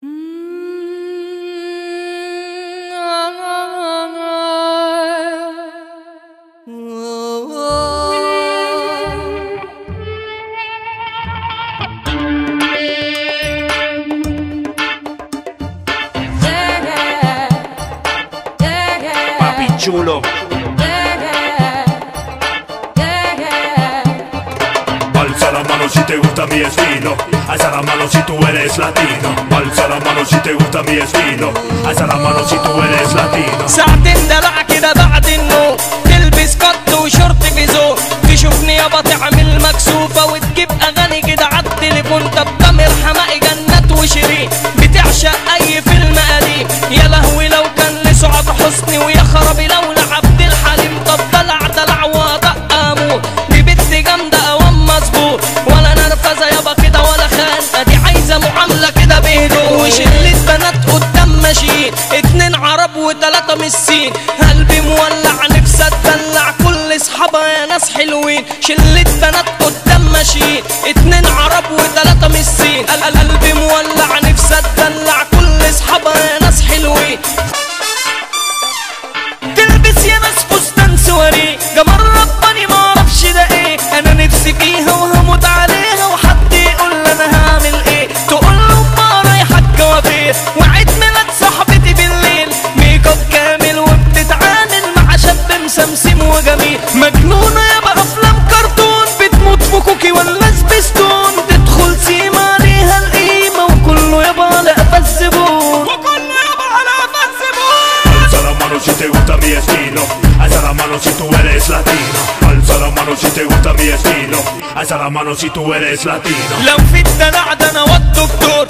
Papi chulo. Alza la mano si te gusta mi estilo, alza la mano si tú eres latino. Alza la mano si te gusta mi estilo, alza la mano si tú eres latino. ساعتين دلع كده بعد النوم، تلبس قط وشورت في ذوق، تشوفني يابا تعمل مكسوفة وتجيب أغاني كده عالتليفون. طب تامر حماقي جنات وشيرين بتعشق أي فيلم قديم. يا لهوي لو كان لسعاد حسني، ويا خرابي لو لعبد الحليم. طب دلع دلع ودق أمور، دي بنت جامدة أوام مظبوط، ولا نرفزة يابا كده ولا خانقة، دي عايزة معاملة كده بهدوء. وشلة بنات قدام ماشيين، اتنين عرب وتلاتة مصين. قلبي مولع نفسي اتدلع، كل اصحابها يا ناس حلوين. شلة بنات قدام ماشيين، اتنين عرب وتلاتة مصين. قلبي مولع نفسي اتدلع، كل اصحابها يا ناس حلوين. تلبس يا ناس فستان سواري، جمال رباني معرفش ده ايه. انا نفسي فيها وهموت عليها، وحد يقول انا هعمل ايه. تقول له ما رايحة الجوافير، وعيد ميلاد صاحبتي بالليل. ميك اب كامل وبتتعامل مع شاب مسمسم وجميل. مجنونة يابا افلام كرتون، بتموت في كوكي ولا سبيستون. تدخل سيما عليها القيمة، وكله يابا على قفا الزبون، وكله يابا على قفا الزبون. Alza la mano si te gusta mi estilo, alza la mano si tú eres latino. Alza la mano si te gusta mi estilo, alza la mano si tú eres latino. لو في الدلع ده انا والدكتور،